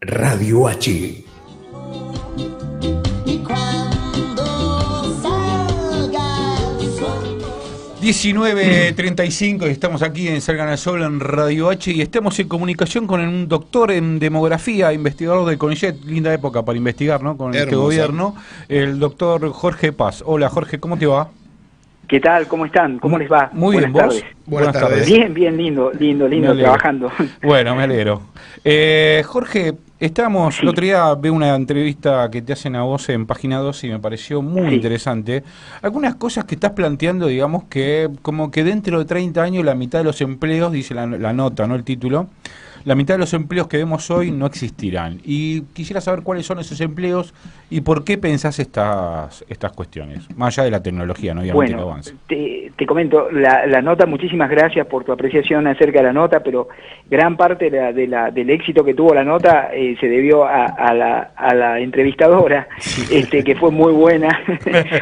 Radio H. 19:35 y estamos aquí en Salgan al Sol en Radio H y estamos en comunicación con un doctor en demografía, investigador del CONICET, linda época para investigar, ¿no? Con este gobierno, el doctor Jorge Paz. Hola Jorge, ¿cómo te va? ¿Qué tal? ¿Cómo están? ¿Cómo les va? Muy bien, ¿vos? Buenas tardes. Bien, bien, lindo, trabajando. Bueno, me alegro. Jorge, estábamos, el otro día vi una entrevista que te hacen a vos en Página 12 y me pareció muy interesante. Algunas cosas que estás planteando, digamos, que como que dentro de 30 años la mitad de los empleos, dice la nota, ¿no? El título, la mitad de los empleos que vemos hoy no existirán. Y quisiera saber cuáles son esos empleos y por qué pensás estas cuestiones, más allá de la tecnología, ¿no? Obviamente que avance. Te comento, la nota, muchísimas gracias por tu apreciación acerca de la nota, pero gran parte del éxito que tuvo la nota se debió a la entrevistadora, que fue muy buena,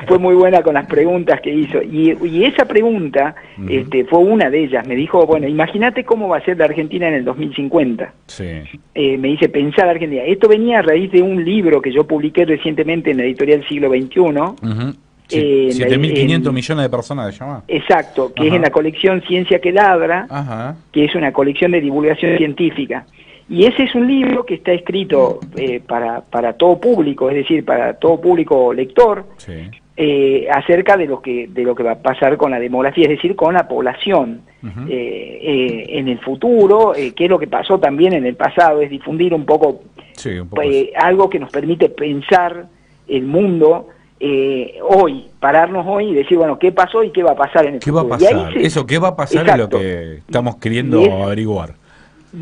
fue muy buena con las preguntas que hizo. Y esa pregunta fue una de ellas. Me dijo, bueno, imagínate cómo va a ser la Argentina en el 2050. Sí. Me dice, pensar Argentina. Esto venía a raíz de un libro que yo publiqué recientemente en la editorial Siglo XXI. 7.500 millones de personas de llamadas. Exacto, que es en la colección Ciencia que Ladra, que es una colección de divulgación científica. Y ese es un libro que está escrito para todo público, es decir, para todo público lector, acerca de lo que va a pasar con la demografía, es decir, con la población en el futuro, qué es lo que pasó también en el pasado, es difundir un poco, algo que nos permite pensar el mundo hoy, pararnos hoy y decir, bueno, ¿qué pasó y qué va a pasar en el futuro? ¿Qué va a pasar? ¿Qué va a pasar? Es lo que estamos queriendo averiguar.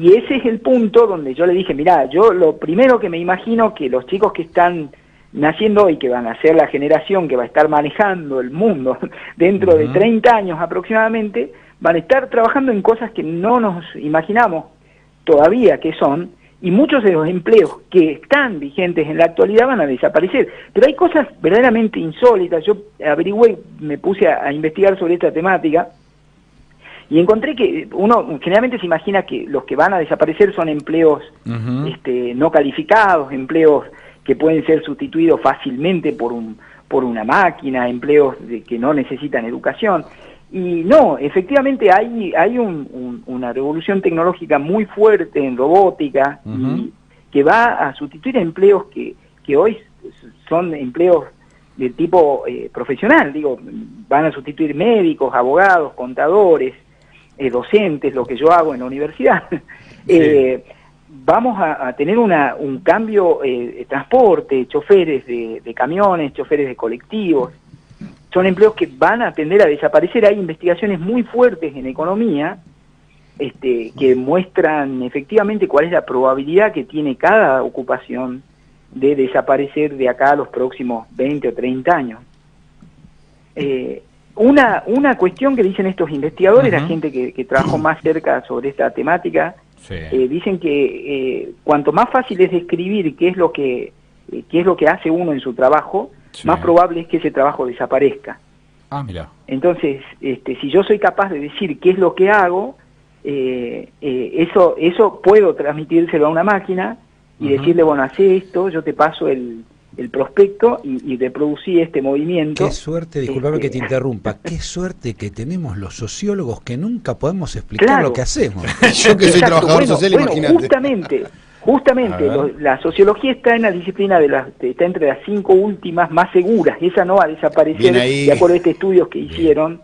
Y ese es el punto donde yo le dije, mirá, yo lo primero que me imagino que los chicos que están naciendo hoy, que van a ser la generación que va a estar manejando el mundo dentro de 30 años aproximadamente, van a estar trabajando en cosas que no nos imaginamos todavía que son, y muchos de los empleos que están vigentes en la actualidad van a desaparecer. Pero hay cosas verdaderamente insólitas. Yo averigüé, me puse a investigar sobre esta temática, y encontré que uno generalmente se imagina que los que van a desaparecer son empleos no calificados, empleos que pueden ser sustituidos fácilmente por una máquina, empleos que no necesitan educación. Y no, efectivamente hay una revolución tecnológica muy fuerte en robótica y que va a sustituir empleos que hoy son empleos de tipo profesional, digo, van a sustituir médicos, abogados, contadores, docentes, lo que yo hago en la universidad. Vamos a tener un cambio de transporte, choferes de camiones, choferes de colectivos. Son empleos que van a tender a desaparecer. Hay investigaciones muy fuertes en economía que muestran efectivamente cuál es la probabilidad que tiene cada ocupación de desaparecer de acá a los próximos 20 o 30 años. Una cuestión que dicen estos investigadores, la gente que trabajó más cerca sobre esta temática, dicen que cuanto más fácil es describir qué es lo que hace uno en su trabajo, más probable es que ese trabajo desaparezca. Mira. Entonces, si yo soy capaz de decir qué es lo que hago, eso puedo transmitírselo a una máquina y decirle, bueno, hace esto, yo te paso el prospecto y reproducí este movimiento. Qué suerte, disculpame que te interrumpa, qué suerte que tenemos los sociólogos que nunca podemos explicar lo que hacemos. Yo que soy trabajador social, imagínate. Justamente, la sociología está en la disciplina está entre las 5 últimas más seguras. Esa no va a desaparecer, de acuerdo a estudios que hicieron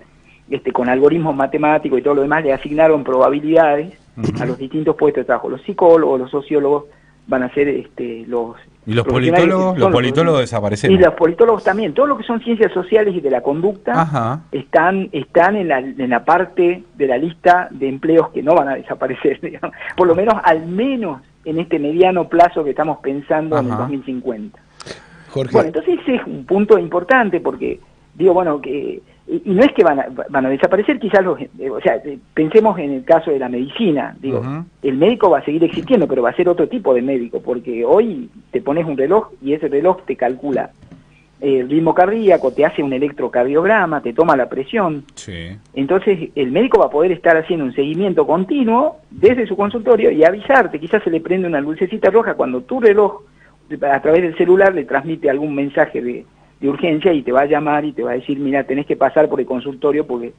con algoritmos matemáticos y todo lo demás, le asignaron probabilidades a los distintos puestos de trabajo. Los psicólogos, los sociólogos van a ser los... ¿Y los politólogos? Los politólogos desaparecen. Y los politólogos también. Todo lo que son ciencias sociales y de la conducta están en la parte de la lista de empleos que no van a desaparecer, digamos. Por lo menos, al menos en este mediano plazo que estamos pensando en el 2050. Jorge. Bueno, entonces ese es un punto importante porque, digo, bueno, que y no es que van a desaparecer quizás pensemos en el caso de la medicina, digo, el médico va a seguir existiendo, pero va a ser otro tipo de médico, porque hoy te pones un reloj y ese reloj te calcula el ritmo cardíaco, te hace un electrocardiograma, te toma la presión. Sí. Entonces el médico va a poder estar haciendo un seguimiento continuo desde su consultorio y avisarte, quizás se le prende una lucecita roja cuando tu reloj a través del celular le transmite algún mensaje de urgencia y te va a llamar y te va a decir, mira, tenés que pasar por el consultorio porque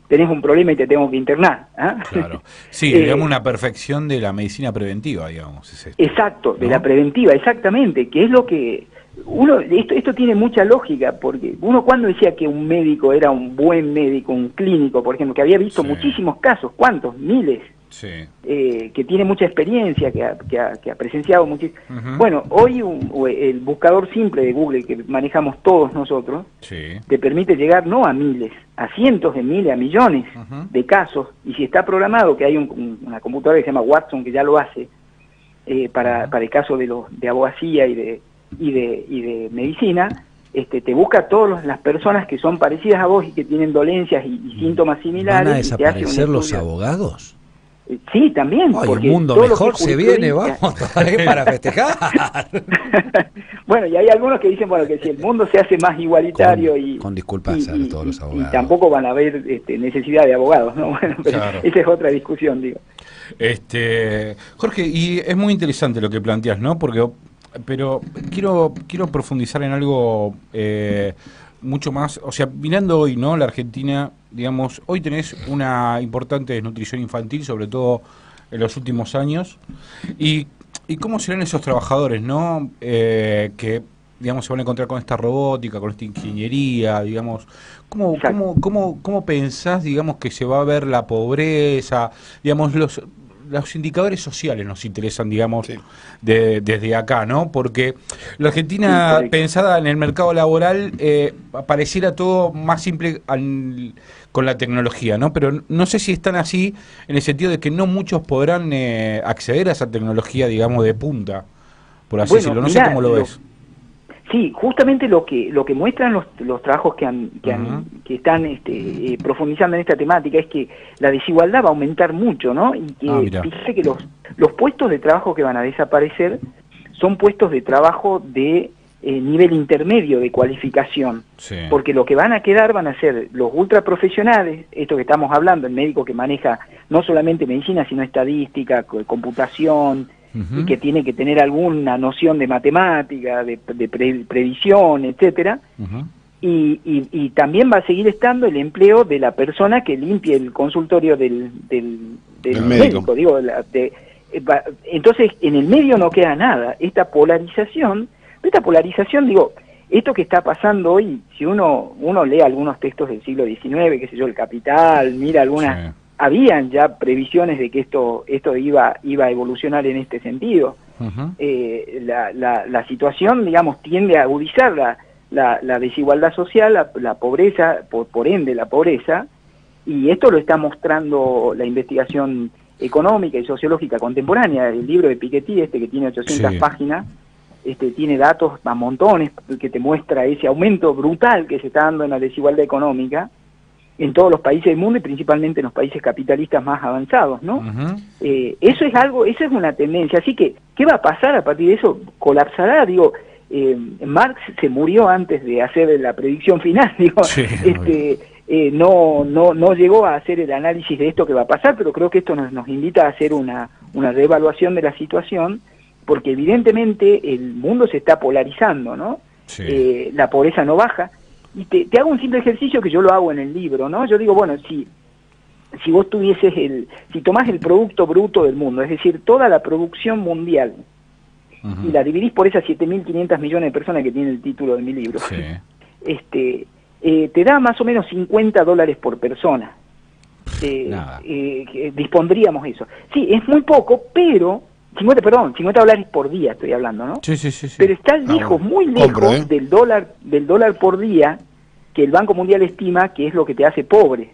tenés un problema y te tengo que internar. ¿Ah? Claro. Sí, digamos una perfección de la medicina preventiva, digamos. Es esto, exacto, ¿no? De la preventiva, exactamente, que es lo que uno, esto tiene mucha lógica, porque uno cuando decía que un médico era un buen médico, un clínico, por ejemplo, que había visto muchísimos casos, ¿cuántos? Miles. Sí. Que tiene mucha experiencia, que ha presenciado muchísimo. Bueno, hoy el buscador simple de Google que manejamos todos nosotros, te permite llegar no a miles, a cientos de miles, a millones de casos, y si está programado, que hay una computadora que se llama Watson que ya lo hace, para el caso de abogacía y de medicina, te busca a todas las personas que son parecidas a vos y que tienen dolencias y síntomas similares. ¿Van a desaparecer los abogados? Sí, también. Ay, el mundo mejor se viene, vamos, todavía para festejar. Bueno, y hay algunos que dicen, bueno, que si el mundo se hace más igualitario con disculpas a todos los abogados. Y tampoco van a haber necesidad de abogados, ¿no? Bueno, pero claro, esa es otra discusión, digo. Jorge, y es muy interesante lo que planteas, ¿no? Pero quiero profundizar en algo mucho más, o sea, mirando hoy, ¿no? La Argentina, digamos, hoy tenés una importante desnutrición infantil, sobre todo en los últimos años, y cómo serán esos trabajadores, ¿no? Que, digamos, se van a encontrar con esta robótica, con esta ingeniería, digamos, ¿cómo pensás, digamos, que se va a ver la pobreza, digamos, los indicadores sociales nos interesan, digamos, desde acá, ¿no? Porque la Argentina, pensada en el mercado laboral, pareciera todo más simple con la tecnología, ¿no? Pero no sé si están así en el sentido de que no muchos podrán acceder a esa tecnología, digamos, de punta, por así decirlo. No sé cómo lo ves. Sí, justamente lo que muestran los trabajos que están profundizando en esta temática es que la desigualdad va a aumentar mucho, ¿no? Y que fíjate que los puestos de trabajo que van a desaparecer son puestos de trabajo de nivel intermedio de cualificación, porque lo que van a quedar van a ser los ultraprofesionales, esto que estamos hablando, el médico que maneja no solamente medicina, sino estadística, computación, y que tiene que tener alguna noción de matemática, de previsión, etcétera, y también va a seguir estando el empleo de la persona que limpie el consultorio del médico. Digo, entonces, en el medio no queda nada. Esta polarización, digo, esto que está pasando hoy, si uno lee algunos textos del siglo XIX, qué sé yo, El Capital, mira algunas... Habían ya previsiones de que esto iba a evolucionar en este sentido. La situación, digamos, tiende a agudizar la desigualdad social, la pobreza, por ende la pobreza, y esto lo está mostrando la investigación económica y sociológica contemporánea. El libro de Piketty, que tiene 800 páginas, tiene datos a montones que te muestra ese aumento brutal que se está dando en la desigualdad económica en todos los países del mundo y principalmente en los países capitalistas más avanzados, ¿no? Eso es una tendencia. Así que, ¿qué va a pasar a partir de eso? ¿Colapsará? Digo, Marx se murió antes de hacer la predicción final, digo, no llegó a hacer el análisis de esto que va a pasar, pero creo que esto nos invita a hacer una reevaluación de la situación, porque evidentemente el mundo se está polarizando, ¿no? La pobreza no baja. Y te hago un simple ejercicio que yo lo hago en el libro, ¿no? Yo digo, bueno, si vos tuvieses si tomás el producto bruto del mundo, es decir, toda la producción mundial, y la dividís por esas 7.500 millones de personas que tiene el título de mi libro, te da más o menos $50 por persona. Dispondríamos eso. Sí, es muy poco, pero... $50 por día estoy hablando, ¿no? Sí. Pero está lejos, muy lejos del dólar por día que el Banco Mundial estima que es lo que te hace pobre.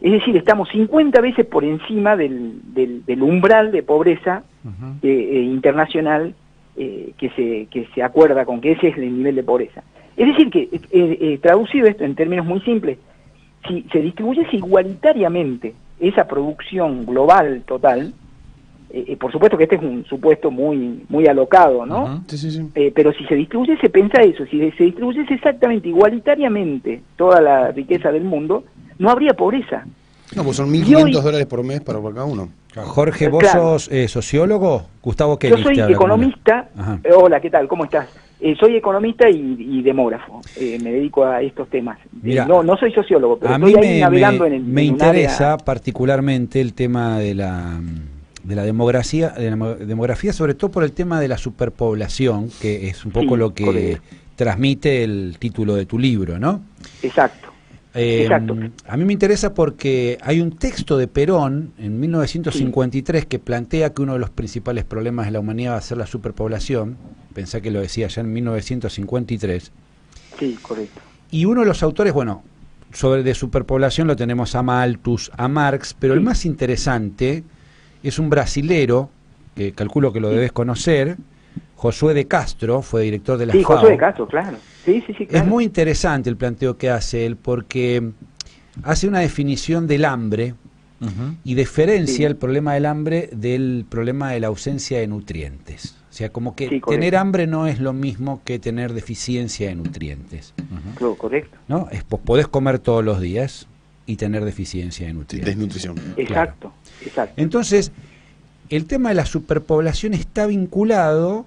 Es decir, estamos 50 veces por encima del umbral de pobreza internacional que se acuerda con que ese es el nivel de pobreza. Es decir, que traducido esto en términos muy simples, si se distribuyese igualitariamente esa producción global total, por supuesto que este es un supuesto muy alocado, ¿no? Sí. Pero si se distribuyese, pensa eso, si se distribuyese exactamente igualitariamente toda la riqueza del mundo, no habría pobreza. No, pues son $1.500 por mes para cada uno. Jorge, ¿vos sos sociólogo? Gustavo, ¿qué Yo soy economista. Hola, ¿qué tal? ¿Cómo estás? Soy economista y demógrafo. Me dedico a estos temas. Mirá, no soy sociólogo, pero a estoy mí ahí navegando en me interesa particularmente el tema de la demografía, sobre todo por el tema de la superpoblación, que es un poco lo que transmite el título de tu libro, ¿no? Exacto. Exacto. A mí me interesa porque hay un texto de Perón en 1953 que plantea que uno de los principales problemas de la humanidad va a ser la superpoblación. Pensá que lo decía ya en 1953. Sí, correcto. Y uno de los autores, bueno, sobre de superpoblación lo tenemos a Malthus, a Marx, pero el más interesante es un brasilero, que calculo que lo debes conocer, Josué de Castro, fue director de la FAO. Josué de Castro, claro. Sí, claro. Es muy interesante el planteo que hace él, porque hace una definición del hambre y diferencia el problema del hambre del problema de la ausencia de nutrientes. O sea, como que tener hambre no es lo mismo que tener deficiencia de nutrientes. Correcto. ¿No? Vos podés comer todos los días y tener deficiencia de nutrientes. Desnutrición. Exacto, exacto. Entonces, el tema de la superpoblación está vinculado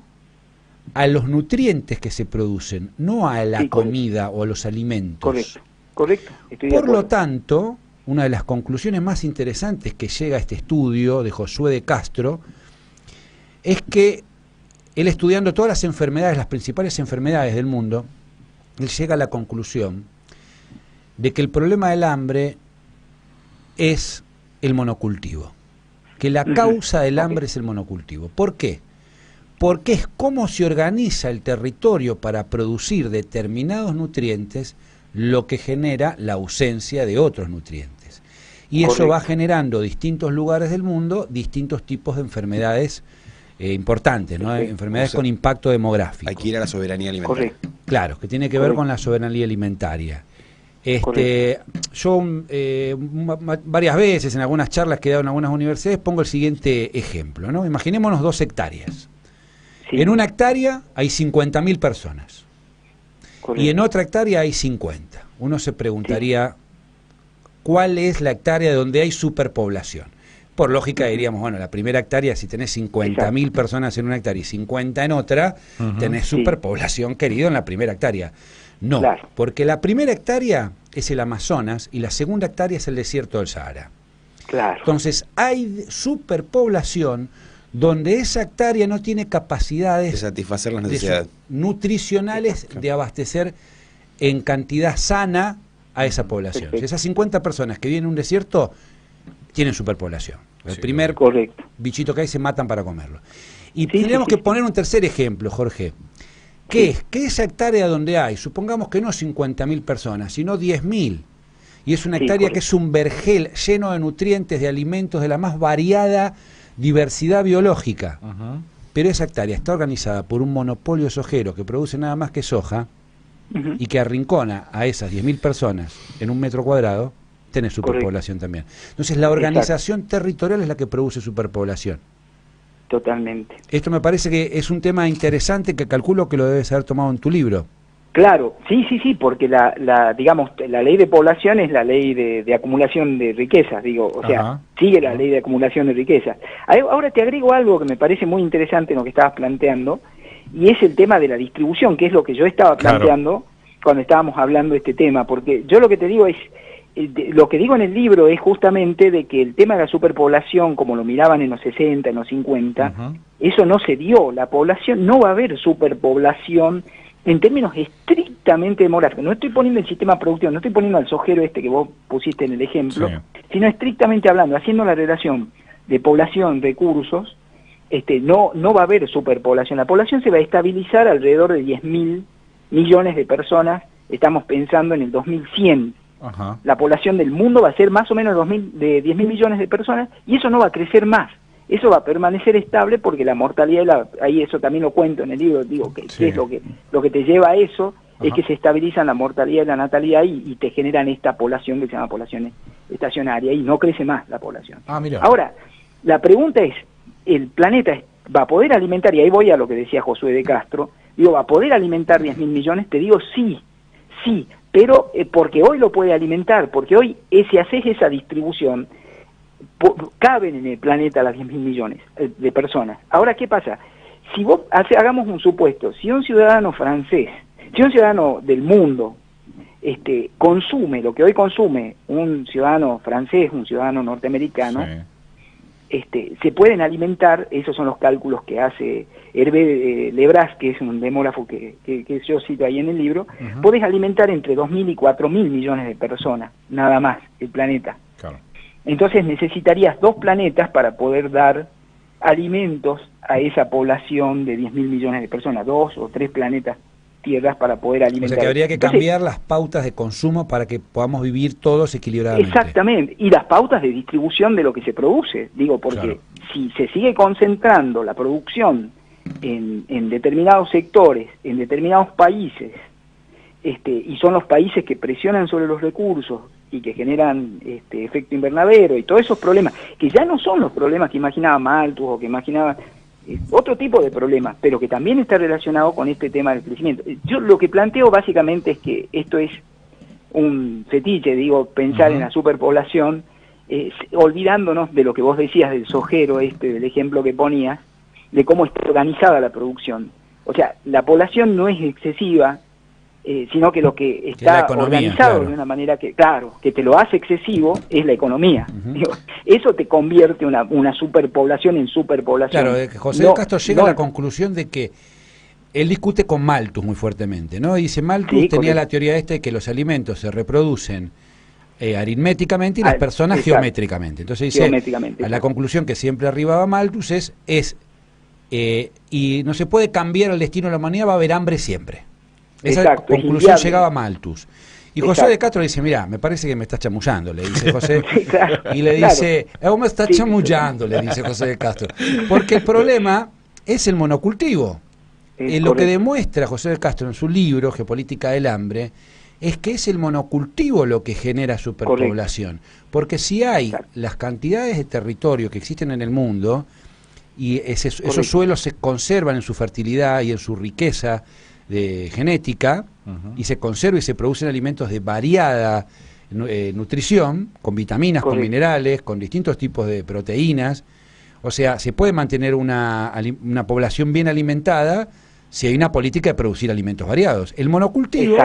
a los nutrientes que se producen, no a la comida o a los alimentos. Correcto. Por lo tanto, una de las conclusiones más interesantes que llega a este estudio de Josué de Castro es que él, estudiando todas las enfermedades, las principales enfermedades del mundo, él llega a la conclusión de que el problema del hambre es el monocultivo, que la causa del hambre es el monocultivo. ¿Por qué? Porque es cómo se organiza el territorio para producir determinados nutrientes lo que genera la ausencia de otros nutrientes. Y eso va generando distintos lugares del mundo, distintos tipos de enfermedades importantes, ¿no? Enfermedades con impacto demográfico. Hay que ir a la soberanía alimentaria. Claro, que tiene que ver con la soberanía alimentaria. Yo varias veces en algunas charlas que he dado en algunas universidades pongo el siguiente ejemplo, ¿no? Imaginémonos 2 hectáreas. En una hectárea hay 50.000 personas y en otra hectárea hay 50. Uno se preguntaría, ¿cuál es la hectárea donde hay superpoblación? Por lógica diríamos, bueno, la primera hectárea, si tenés 50.000 personas en una hectárea y 50 en otra, tenés superpoblación, querido, en la primera hectárea. No, porque la primera hectárea es el Amazonas y la segunda hectárea es el desierto del Sahara. Entonces hay superpoblación donde esa hectárea no tiene capacidades de satisfacer las necesidades nutricionales de abastecer en cantidad sana a esa población. Esas 50 personas que viven en un desierto tienen superpoblación. El primer bichito que hay se matan para comerlo. Y tendríamos que poner un tercer ejemplo, Jorge, que es que esa hectárea donde hay, supongamos que no 50.000 personas, sino 10.000, y es una hectárea que es un vergel lleno de nutrientes, de alimentos, de la más variada diversidad biológica, pero esa hectárea está organizada por un monopolio sojero que produce nada más que soja y que arrincona a esas 10.000 personas en un metro cuadrado, tenés superpoblación también. Entonces la organización territorial es la que produce superpoblación. Totalmente. Esto me parece que es un tema interesante que calculo que lo debes haber tomado en tu libro. Claro, sí, porque digamos, la ley de población es la ley de acumulación de riquezas, o sea, sigue la ley de acumulación de riquezas. Ahora te agrego algo que me parece muy interesante en lo que estabas planteando, y es el tema de la distribución, que es lo que yo estaba planteando cuando estábamos hablando de este tema, porque yo lo que te digo es, lo que digo en el libro es justamente de que el tema de la superpoblación, como lo miraban en los 60, en los 50, eso no se dio, la población, no va a haber superpoblación en términos estrictamente demográficos. No estoy poniendo el sistema productivo, no estoy poniendo al sojero que vos pusiste en el ejemplo, sino estrictamente hablando, haciendo la relación de población, recursos, no va a haber superpoblación. La población se va a estabilizar alrededor de 10.000 millones de personas, estamos pensando en el 2100. La población del mundo va a ser más o menos de 10.000 millones de personas, y eso no va a crecer más. Eso va a permanecer estable porque la mortalidad, ahí eso también lo cuento en el libro, digo que es lo que te lleva a eso, es que se estabilizan la mortalidad y la natalidad y te generan esta población que se llama población estacionaria y no crece más la población. Mira. Ahora, la pregunta es, el planeta va a poder alimentar, y ahí voy a lo que decía Josué de Castro, digo, ¿va a poder alimentar 10.000 millones? Te digo sí, pero porque hoy lo puede alimentar, porque hoy si haces esa distribución, caben en el planeta las 10.000 millones de personas. Ahora, ¿qué pasa? Si vos hagamos un supuesto, si un ciudadano francés, si un ciudadano del mundo consume lo que hoy consume un ciudadano francés, un ciudadano norteamericano, se pueden alimentar, esos son los cálculos que hace Hervé Lebras, que es un demógrafo que yo cito ahí en el libro, podés alimentar entre 2.000 y 4.000 millones de personas, nada más, el planeta. Claro. Entonces necesitarías 2 planetas para poder dar alimentos a esa población de 10.000 millones de personas, 2 o 3 planetas tierras para poder alimentar. O sea que habría que cambiar las pautas de consumo para que podamos vivir todos equilibradamente. Exactamente, y las pautas de distribución de lo que se produce, digo, porque si se sigue concentrando la producción en determinados sectores, en determinados países, y son los países que presionan sobre los recursos y que generan efecto invernadero y todos esos problemas, que ya no son los problemas que imaginaba Malthus o que imaginaba otro tipo de problemas, pero que también está relacionado con este tema del crecimiento. Yo lo que planteo básicamente es que esto es un fetiche, digo, pensar en la superpoblación, olvidándonos de lo que vos decías del sojero, del ejemplo que ponías, de cómo está organizada la producción. O sea, la población no es excesiva, sino que lo que está organizado de una manera que, que te lo hace excesivo es la economía. Digo, eso te convierte una superpoblación en superpoblación. Claro, José de Castro llega a la conclusión de que él discute con Malthus muy fuertemente, ¿no? Y dice, Malthus tenía la teoría de que los alimentos se reproducen aritméticamente y las personas geométricamente. Entonces dice, la conclusión que siempre arribaba Malthus es y no se puede cambiar el destino de la humanidad, va a haber hambre siempre. Esa conclusión llegaba a Malthus. Y José de Castro le dice, mira, me parece que me estás chamullando, le dice José. Y le dice, vos me estás chamullando, le dice José de Castro. Porque el problema es el monocultivo. Lo que demuestra José de Castro en su libro, Geopolítica del Hambre, es que es el monocultivo lo que genera superpoblación. Porque si hay las cantidades de territorio que existen en el mundo, y esos suelos se conservan en su fertilidad y en su riqueza de genética, y se conserva y se producen alimentos de variada nutrición, con vitaminas, con minerales, con distintos tipos de proteínas. O sea, se puede mantener una población bien alimentada si hay una política de producir alimentos variados. El monocultivo,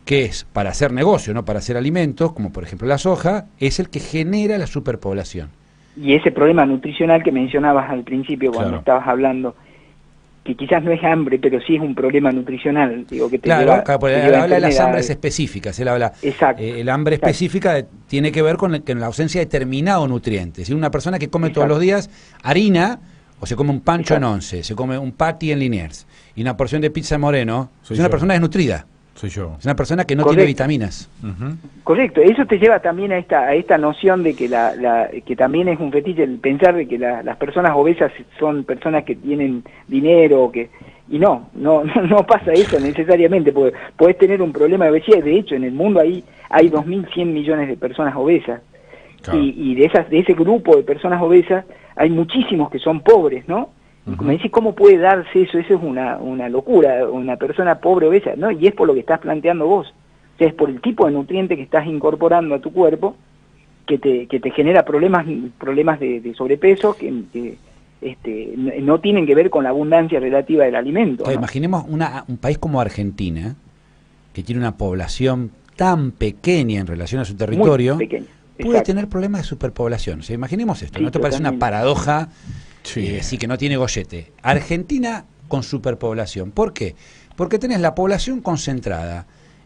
que es para hacer negocio, no para hacer alimentos, como por ejemplo la soja, es el que genera la superpoblación. Y ese problema nutricional que mencionabas al principio cuando estabas hablando, que quizás no es hambre, pero sí es un problema nutricional, digo, que te lleva, él habla de las hambres específicas, él habla, el hambre específica tiene que ver con la ausencia de determinado nutriente. Si una persona que come todos los días harina, o se come un pancho en Once, se come un patty en Liniers, y una porción de pizza en Moreno, es una persona desnutrida. Soy yo. Es una persona que no tiene vitaminas. Correcto. Eso te lleva también a esta noción de que que también es un fetiche el pensar de que las personas obesas son personas que tienen dinero, y no pasa eso necesariamente, porque podés tener un problema de obesidad. De hecho, en el mundo hay 2.100 millones de personas obesas. Y de ese grupo de personas obesas hay muchísimos que son pobres, ¿no? Me dice, ¿cómo puede darse eso? Eso es una locura, una persona pobre, obesa, ¿no? Y es por lo que estás planteando vos. O sea, es por el tipo de nutriente que estás incorporando a tu cuerpo que te genera problemas de sobrepeso que no tienen que ver con la abundancia relativa del alimento, ¿no? Imaginemos un país como Argentina, que tiene una población tan pequeña en relación a su territorio, puede tener problemas de superpoblación. O sea, imaginemos esto, ¿no te parece una paradoja? Sí, que no tiene gollete. Argentina con superpoblación. ¿Por qué? Porque tenés la población concentrada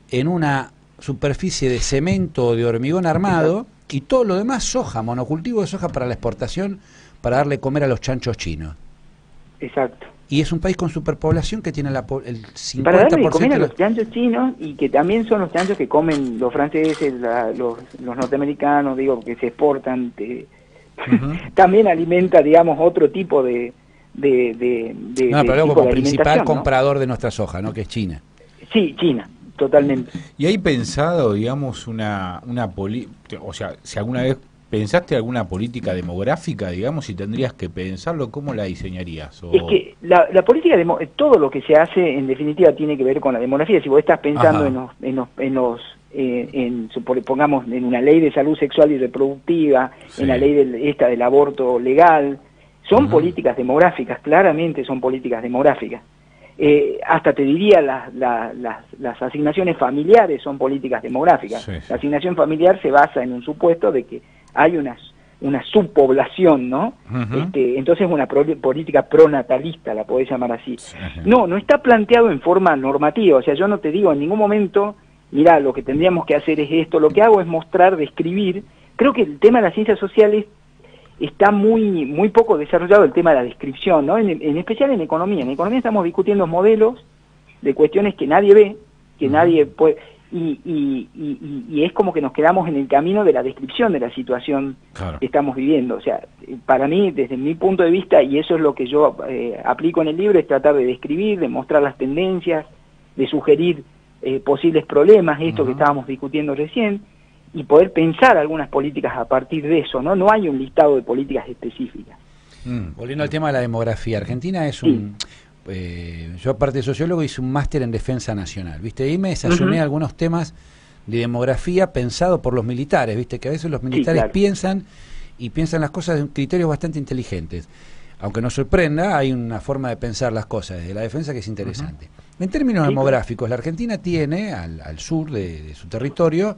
en una superficie de cemento o de hormigón armado y todo lo demás soja, monocultivo de soja para la exportación, para darle comer a los chanchos chinos. Exacto. Y es un país con superpoblación que tiene el 50% para darle de comer a los chanchos chinos, y que también son los chanchos que comen los franceses, los norteamericanos, digo, que se exportan. También alimenta, digamos, otro tipo de pero como principal comprador de nuestra soja, ¿no? Que es China. Sí, China, totalmente. ¿Y hay pensado, digamos, una política, o sea, si alguna vez ¿pensaste alguna política demográfica, digamos, si tendrías que pensarlo, cómo la diseñarías? Es que la política, todo lo que se hace, en definitiva, tiene que ver con la demografía. Si vos estás pensando pongamos, en una ley de salud sexual y reproductiva, en la ley del aborto legal, son políticas demográficas, claramente son políticas demográficas. Hasta te diría, las asignaciones familiares son políticas demográficas. La asignación familiar se basa en un supuesto de que hay una subpoblación, ¿no? Entonces una política pronatalista, la podés llamar así. No está planteado en forma normativa, o sea, yo no te digo en ningún momento, mirá, lo que tendríamos que hacer es esto, lo que hago es mostrar, describir. Creo que el tema de las ciencias sociales está muy poco desarrollado, el tema de la descripción, ¿no? En especial en economía. En economía estamos discutiendo modelos de cuestiones que nadie ve, que nadie puede... Y es como que nos quedamos en el camino de la descripción de la situación que estamos viviendo. O sea, para mí, desde mi punto de vista, y eso es lo que yo aplico en el libro, es tratar de describir, de mostrar las tendencias, de sugerir posibles problemas, esto que estábamos discutiendo recién, y poder pensar algunas políticas a partir de eso, ¿no? No hay un listado de políticas específicas. Volviendo al tema de la demografía, Argentina es un... yo, aparte de sociólogo, hice un máster en defensa nacional, ¿viste? Y me desayuné algunos temas de demografía pensado por los militares, ¿viste? Que a veces los militares piensan las cosas de criterios bastante inteligentes. Aunque nos sorprenda, hay una forma de pensar las cosas desde la defensa que es interesante. En términos demográficos, la Argentina tiene al sur de su territorio,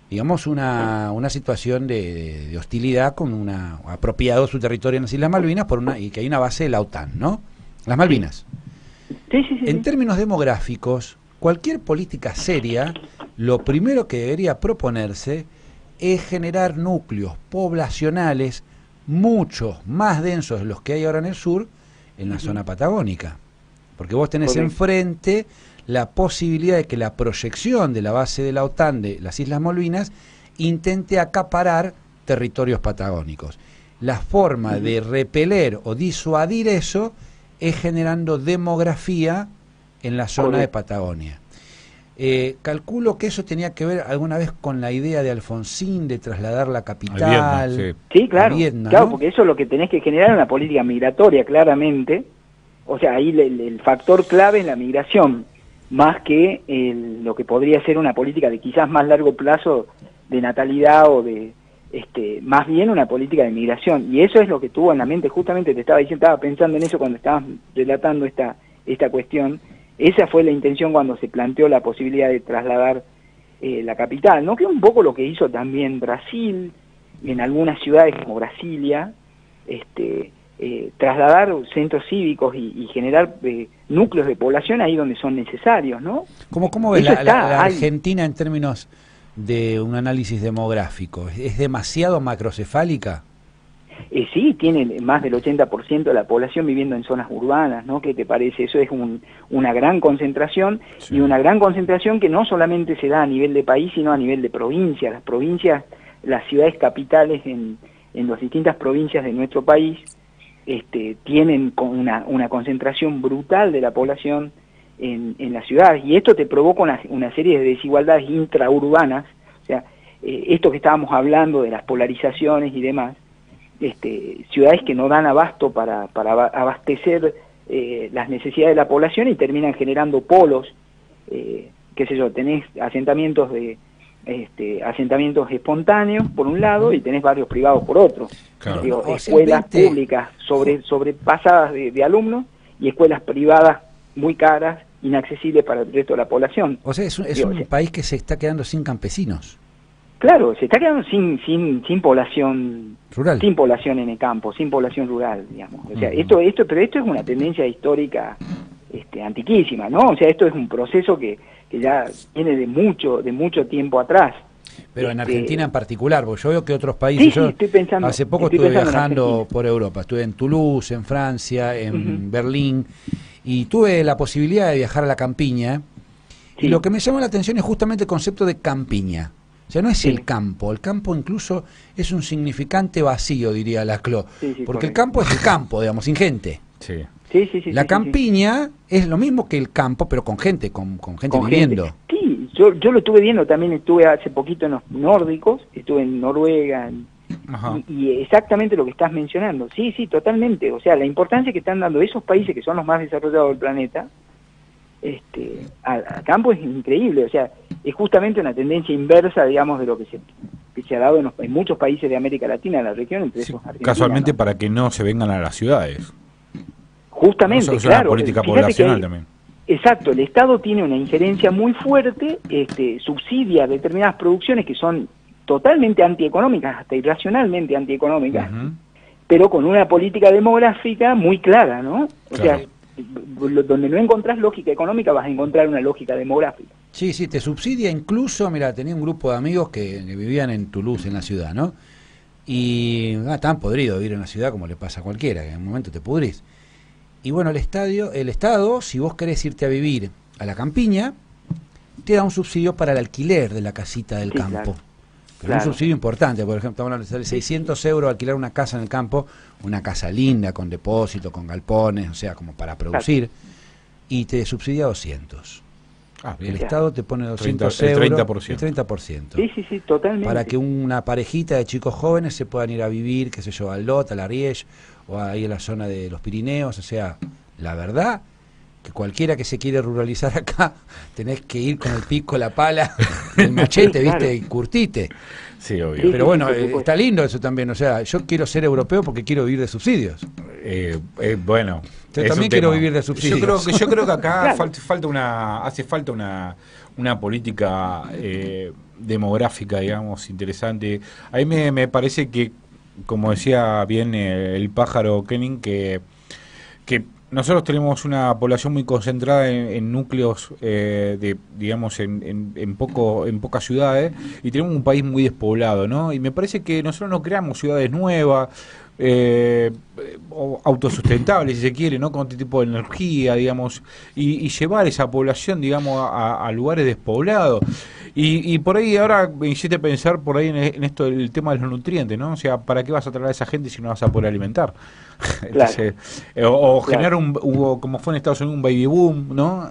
digamos, una situación de hostilidad con apropiado su territorio en las Islas Malvinas y que hay una base de la OTAN, ¿no? Las Malvinas. En términos demográficos, cualquier política seria, lo primero que debería proponerse es generar núcleos poblacionales mucho más densos de los que hay ahora en el sur, en la zona patagónica. Porque vos tenés enfrente la posibilidad de que la proyección de la base de la OTAN de las Islas Malvinas intente acaparar territorios patagónicos. La forma de repeler o disuadir eso es generando demografía en la zona de Patagonia. Calculo que eso tenía que ver alguna vez con la idea de Alfonsín de trasladar la capital. Sí, claro, claro, ¿no? Porque eso es lo que tenés que generar, una política migratoria, claramente. O sea, ahí el factor clave es la migración, más que lo que podría ser una política de quizás más largo plazo de natalidad o de más bien una política de migración. Y eso es lo que tuvo en la mente, justamente te estaba diciendo, estaba pensando en eso cuando estabas relatando esta cuestión. Esa fue la intención cuando se planteó la posibilidad de trasladar la capital, ¿no? Que es un poco lo que hizo también Brasil, en algunas ciudades como Brasilia, trasladar centros cívicos y generar núcleos de población ahí donde son necesarios, ¿no? ¿Cómo ves la Argentina en términos de un análisis demográfico? ¿Es demasiado macrocefálica? Sí, tiene más del 80% de la población viviendo en zonas urbanas, ¿no? ¿Qué te parece? Eso es una gran concentración, y una gran concentración que no solamente se da a nivel de país, sino a nivel de provincia. Las provincias, las ciudades capitales en las distintas provincias de nuestro país tienen una concentración brutal de la población en las ciudades, y esto te provoca una serie de desigualdades intraurbanas. O sea, esto que estábamos hablando de las polarizaciones y demás, ciudades que no dan abasto para abastecer las necesidades de la población, y terminan generando polos, qué sé yo, tenés asentamientos espontáneos por un lado y tenés barrios privados por otro. Claro. Digo, escuelas públicas sobrepasadas de alumnos, y escuelas privadas muy caras, inaccesibles para el resto de la población. O sea, es un país que se está quedando sin campesinos. Claro, se está quedando sin población rural, sin población en el campo, sin población rural, digamos. O sea, pero esto es una tendencia histórica antiquísima, ¿no? O sea, esto es un proceso que ya viene de mucho tiempo atrás. Pero en Argentina en particular, porque yo veo que otros países... Sí, estoy pensando... Hace poco estuve viajando por Europa, estuve en Toulouse, en Francia, en Berlín, y tuve la posibilidad de viajar a la campiña, y lo que me llamó la atención es justamente el concepto de campiña. O sea, no es el campo incluso es un significante vacío, diría Laclau, porque el campo es el campo, digamos, sin gente. La campiña es lo mismo que el campo, pero con gente, con gente viviendo. Sí, yo lo estuve viendo también, estuve hace poquito en los nórdicos, estuve en Noruega, y exactamente lo que estás mencionando. Sí, totalmente. O sea, la importancia que están dando esos países que son los más desarrollados del planeta al campo es increíble. O sea, es justamente una tendencia inversa, digamos, de lo que se ha dado en muchos países de América Latina, en la región, entre esos Argentina, casualmente, ¿no? Para que no se vengan a las ciudades. Justamente, eso es claro. Una política poblacional también. Exacto, el Estado tiene una injerencia muy fuerte, subsidia determinadas producciones que son totalmente antieconómicas, hasta irracionalmente antieconómicas, pero con una política demográfica muy clara, ¿no? O sea, donde no encontrás lógica económica vas a encontrar una lógica demográfica. Sí, te subsidia incluso, mira, tenía un grupo de amigos que vivían en Toulouse, en la ciudad, ¿no? Y estaban podridos vivir en la ciudad como le pasa a cualquiera, que en un momento te pudrís. Y bueno, el Estado, si vos querés irte a vivir a la campiña, te da un subsidio para el alquiler de la casita del campo. Pero un subsidio importante, por ejemplo, estamos hablando de 600 euros alquilar una casa en el campo, una casa linda, con depósito, con galpones, o sea, como para producir, y te subsidia 200. El Estado te pone 200 euros, el 30%. Sí, totalmente. Para que una parejita de chicos jóvenes se puedan ir a vivir, qué sé yo, al Lot, a la Ariège, o ahí en la zona de los Pirineos. O sea, la verdad que cualquiera que se quiere ruralizar acá, tenés que ir con el pico, la pala, el machete, ¿viste? Y curtite. Sí, obvio. Pero bueno, está lindo eso también. O sea, yo quiero ser europeo porque quiero vivir de subsidios. Bueno, yo también quiero vivir de subsidios. Yo creo que acá hace falta una política demográfica, digamos, interesante. A mí me parece que, como decía bien el pájaro Kenning, que nosotros tenemos una población muy concentrada en núcleos digamos, en pocas ciudades, y tenemos un país muy despoblado, ¿no? Y me parece que nosotros no creamos ciudades nuevas, autosustentables, si se quiere, ¿no? Con este tipo de energía, digamos, y llevar esa población, digamos, a lugares despoblados. Y por ahí ahora me hiciste pensar por ahí en esto del tema de los nutrientes, ¿no? O sea, ¿para qué vas a traer a esa gente si no vas a poder alimentar? Entonces, generar como fue en Estados Unidos, un baby boom, ¿no?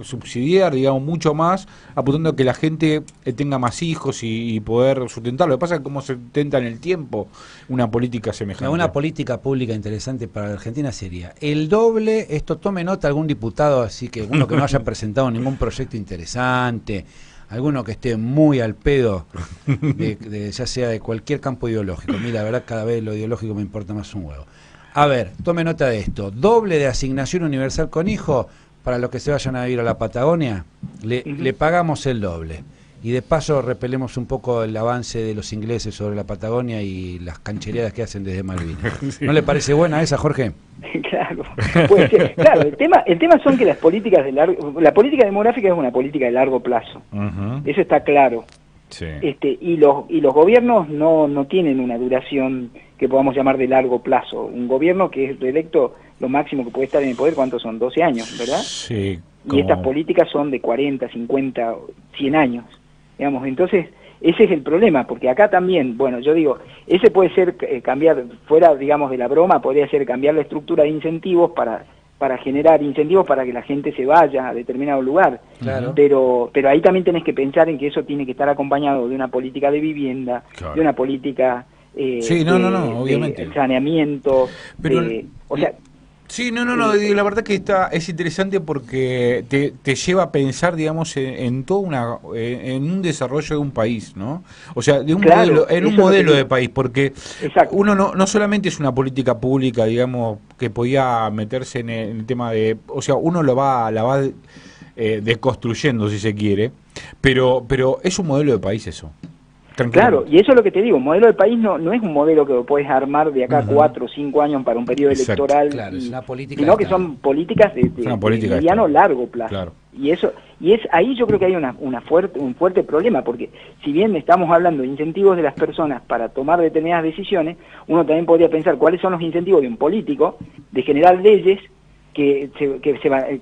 Subsidiar, digamos, mucho más, apuntando a que la gente tenga más hijos y poder sustentarlo. Lo que pasa es que cómo se intenta en el tiempo una política semejante. Una política pública interesante para la Argentina sería el doble, esto tome nota algún diputado, así que uno que no haya presentado ningún proyecto interesante, alguno que esté muy al pedo, ya sea de cualquier campo ideológico. Mira, la verdad, cada vez lo ideológico me importa más un huevo. A ver, tome nota de esto. Doble de asignación universal con hijo para los que se vayan a vivir a la Patagonia. Le pagamos el doble. Y de paso repelemos un poco el avance de los ingleses sobre la Patagonia y las canchereadas que hacen desde Malvinas. ¿No le parece buena esa, Jorge? Claro, puede ser. Claro, el tema son que las políticas la política demográfica es una política de largo plazo. Eso está claro. Sí. Y los gobiernos no tienen una duración que podamos llamar de largo plazo. Un gobierno que es reelecto, lo máximo que puede estar en el poder, ¿cuántos son? 12 años, ¿verdad? Sí. Y estas políticas son de 40, 50, 100 años. Digamos, entonces, ese es el problema, porque acá también, bueno, yo digo, ese puede ser cambiar, fuera, digamos, de la broma, podría ser cambiar la estructura de incentivos para generar incentivos para que la gente se vaya a determinado lugar. Claro. Pero ahí también tenés que pensar en que eso tiene que estar acompañado de una política de vivienda, claro, de una política obviamente, de saneamiento, pero o sea... Sí, la verdad que es interesante porque te lleva a pensar, digamos, en toda en un desarrollo de un país, ¿no? O sea, de un modelo de país, porque uno no solamente es una política pública, digamos, que podía meterse en el tema de, o sea, uno la va deconstruyendo, si se quiere, pero es un modelo de país eso. Claro, y eso es lo que te digo, un modelo de país no es un modelo que lo puedes armar de acá 4 o 5 años para un periodo electoral, claro, es una política, sino que son políticas de mediano largo plazo. Claro. Y ahí yo creo que hay un fuerte problema, porque si bien estamos hablando de incentivos de las personas para tomar determinadas decisiones, uno también podría pensar cuáles son los incentivos de un político de generar leyes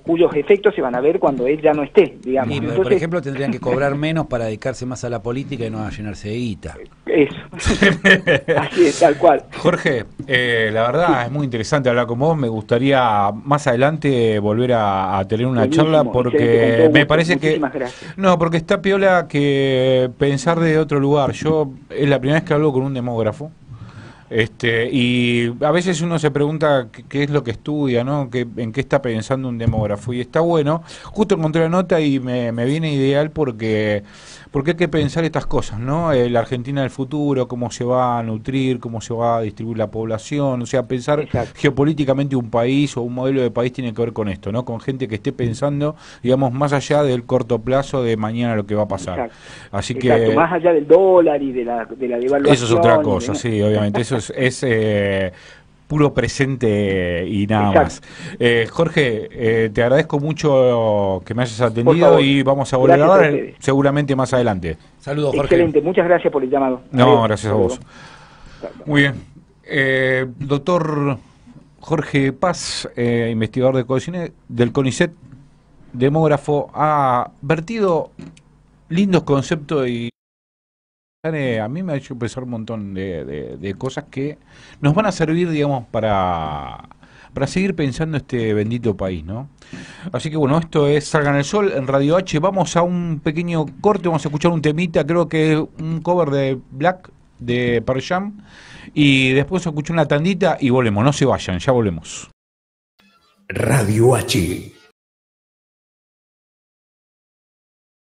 cuyos efectos se van a ver cuando él ya no esté, digamos. Y, entonces, por ejemplo, tendrían que cobrar menos para dedicarse más a la política y no a llenarse de guita. Eso. Así es, tal cual. Jorge, la verdad es muy interesante hablar con vos. Me gustaría más adelante volver a tener una charla porque me parece que... Gracias. No, porque está piola que pensar de otro lugar. Yo es la primera vez que hablo con un demógrafo. Y a veces uno se pregunta qué es lo que estudia, ¿no? En qué está pensando un demógrafo. Y está bueno. Justo encontré la nota y me viene ideal porque hay que pensar estas cosas, ¿no? La Argentina del futuro, cómo se va a nutrir, cómo se va a distribuir la población. O sea, pensar Exacto. geopolíticamente un país o un modelo de país tiene que ver con esto, ¿no? Con gente que esté pensando, digamos, más allá del corto plazo de mañana lo que va a pasar. Exacto. Así Exacto. que... Más allá del dólar y de la devaluación. Eso es otra cosa, sí, obviamente. Eso es puro presente y nada más. Jorge, te agradezco mucho que me hayas atendido y vamos a volver a hablar seguramente más adelante. Saludos, Jorge. Excelente, muchas gracias por el llamado. No, Adiós. gracias a vos. Muy bien. Doctor Jorge Paz, investigador del CONICET, demógrafo, ha vertido lindos conceptos y a mí me ha hecho pensar un montón de cosas que nos van a servir, digamos, para seguir pensando este bendito país, ¿no? Así que bueno, esto es Salgan el Sol en Radio H. Vamos a un pequeño corte, vamos a escuchar un temita, creo que es un cover de Black, de Pearl Jam, y después escuchar una tandita y volvemos, no se vayan, ya volvemos. Radio H.